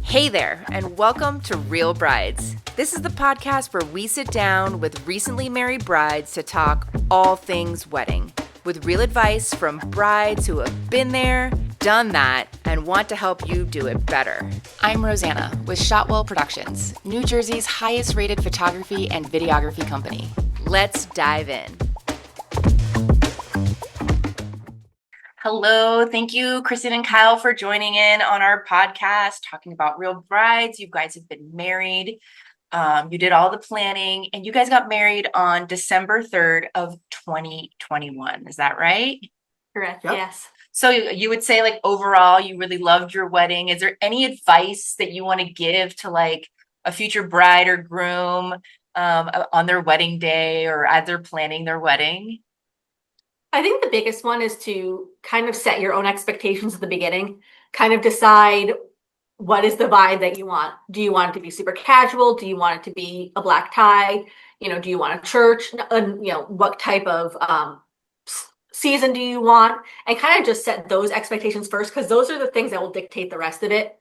Hey there, and welcome to Real Brides. This is the podcast where we sit down with recently married brides to talk all things wedding, with real advice from brides who have been there, done that, and want to help you do it better. I'm Rosana with Shotwell Productions, New Jersey's highest rated photography and videography company. Let's dive in. Hello, thank you, Kristin and Kyle, for joining in on our podcast, talking about real brides. You guys have been married. You did all the planning, and you guys got married on December 3rd of 2021. Is that right? Correct. Yep. Yes. So you would say, like, overall, you really loved your wedding. Is there any advice that you want to give to like a future bride or groom on their wedding day or as they're planning their wedding? I think the biggest one is to kind of set your own expectations at the beginning, kind of decide what is the vibe that you want. Do you want it to be super casual? Do you want it to be a black tie? Do you want a church? What type of season do you want? And kind of just set those expectations first, because those are the things that will dictate the rest of it.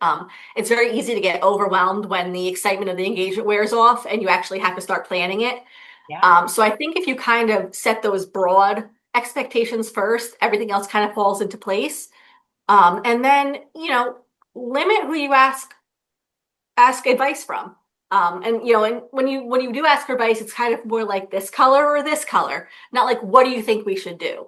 It's very easy to get overwhelmed when the excitement of the engagement wears off and you actually have to start planning it. Yeah. So I think if you kind of set those broad expectations first, everything else kind of falls into place. And then, limit who you ask advice from. And when you do ask for advice, it's kind of more like this color or this color, not like, what do you think we should do?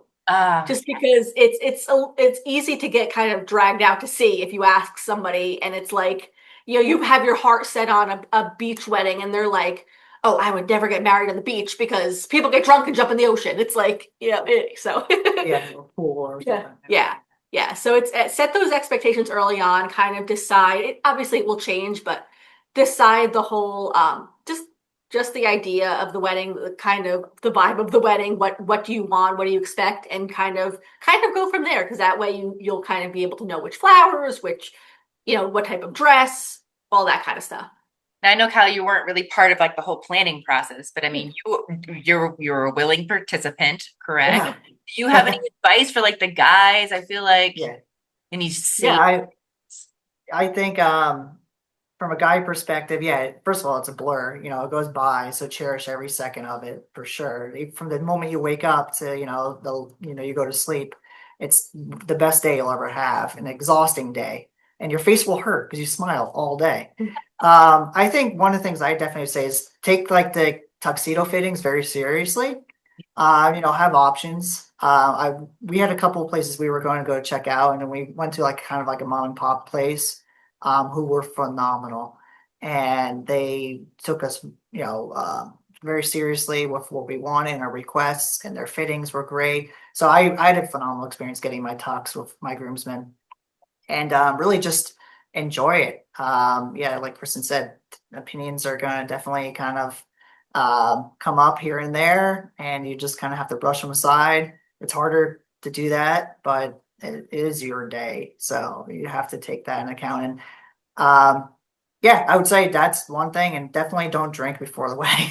Just because it's easy to get kind of dragged out to sea if you ask somebody and it's like, you have your heart set on a beach wedding and they're like, oh, I would never get married on the beach because people get drunk and jump in the ocean. It's like, so. Yeah, pool or something. Yeah. So it's set those expectations early on, kind of decide. Obviously, it will change, but decide the whole, just the idea of the wedding, the kind of the vibe of the wedding. What do you want? What do you expect? And kind of go from there, because that way you'll kind of be able to know which flowers, which, what type of dress, all that kind of stuff. Now, I know, Kyle, you weren't really part of like the whole planning process, but I mean, you're a willing participant, correct? Yeah. Do you have any advice for like the guys? I feel like any I think from a guy perspective, first of all, it's a blur. It goes by, so cherish every second of it for sure. From the moment you wake up to you go to sleep, it's the best day you'll ever have. An exhausting day, and your face will hurt because you smile all day. I think one of the things I definitely say is take like the tuxedo fittings very seriously. Have options. We had a couple of places we were going to go check out, and then we went to like kind of like a mom and pop place, who were phenomenal, and they took us, very seriously with what we wanted and our requests, and their fittings were great. So I had a phenomenal experience getting my tux with my groomsmen, and really just enjoy it. Like Kristin said, opinions are going to definitely kind of come up here and there, and you just kind of have to brush them aside. It's harder to do that, but it is your day, so you have to take that in account. And I would say that's one thing, and definitely don't drink before the wedding.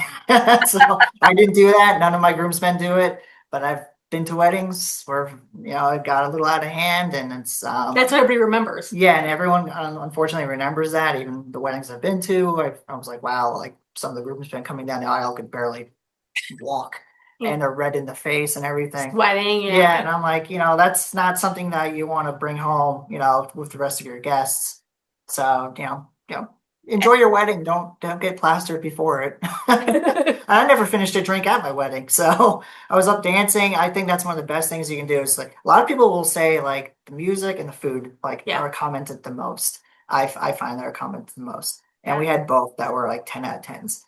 So I didn't do that. None of my groomsmen do it, but I've been to weddings where it got a little out of hand, and it's that's what everybody remembers. Yeah, and everyone unfortunately remembers that. Even the weddings I've been to, I was like, wow, like some of the groomsmen coming down the aisle could barely walk, and they're red in the face and everything, sweating. And I'm like, that's not something that you want to bring home, with the rest of your guests. So enjoy your wedding. Don't get plastered before it. I never finished a drink at my wedding, so I was up dancing. I think that's one of the best things you can do. Is like a lot of people will say like the music and the food are commented the most. I find they're commented the most, and we had both that were like 10 out of 10s.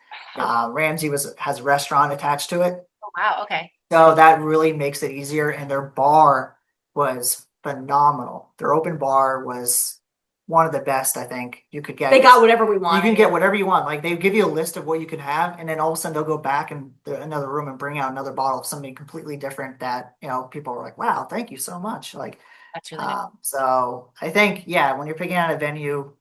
Ramsey has a restaurant attached to it. Oh wow, okay. So that really makes it easier, and their bar was phenomenal. Their open bar was one of the best I think you could get. They got whatever we want. You can get whatever you want. Like they give you a list of what you could have, and then all of a sudden they'll go back in another room and bring out another bottle of something completely different that people were like, "Wow, thank you so much." Like that's really good. So I think when you're picking out a venue,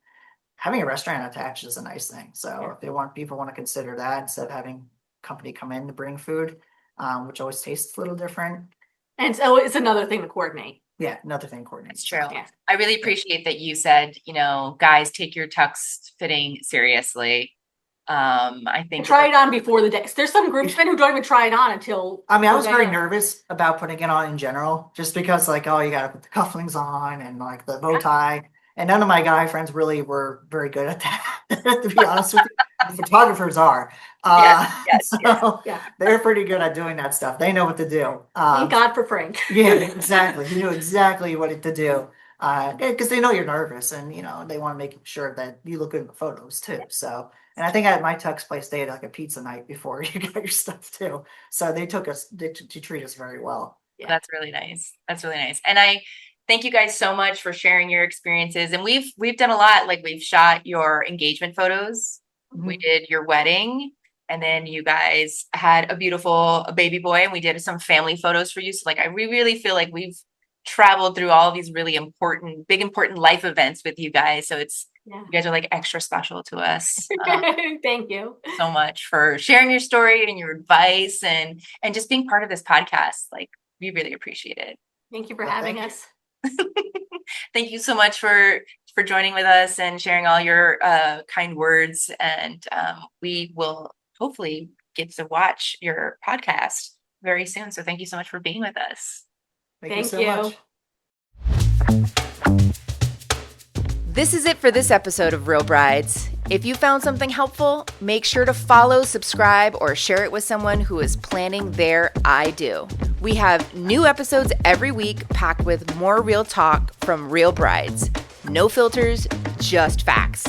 having a restaurant attached is a nice thing. So if people want to consider that instead of having company come in to bring food, which always tastes a little different. And so it's another thing to coordinate. Yeah, another thing coordinates. It's true. Yeah. I really appreciate that you said, guys, take your tux fitting seriously. I think Try it on before the day. There's some groomsmen who don't even try it on until. I mean, I was the very day. nervous about putting it on in general, just because like, oh, you got to put the cufflinks on and like the bow tie. And none of my guy friends really were very good at that, to be honest with you. The photographers are. Yes. Yeah. They're pretty good at doing that stuff. They know what to do. Thank God for Frank. Yeah, exactly. He knew exactly what to do. Because they know you're nervous and, they want to make sure that you look good in the photos too. So, and I think at my tux place, they had like a pizza night before you got your stuff too. So they took us to treat us very well. Yeah. That's really nice. That's really nice. And I thank you guys so much for sharing your experiences. And we've done a lot. Like we've shot your engagement photos. Mhm. We did your wedding. And then you guys had a beautiful baby boy, and we did some family photos for you. So like, we really feel like we've traveled through all of these really important life events with you guys. So you guys are like extra special to us. Thank you so much for sharing your story and your advice and just being part of this podcast. Like we really appreciate it. Thank you for having us. Thank you so much for joining with us and sharing all your kind words. And we will hopefully get to watch your podcast very soon. So thank you so much for being with us. Thank you so much. This is it for this episode of Real Brides. If you found something helpful, make sure to follow, subscribe, or share it with someone who is planning their I do. We have new episodes every week packed with more real talk from real brides. No filters, just facts.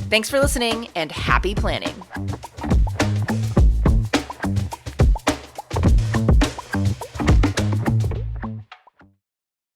Thanks for listening and happy planning.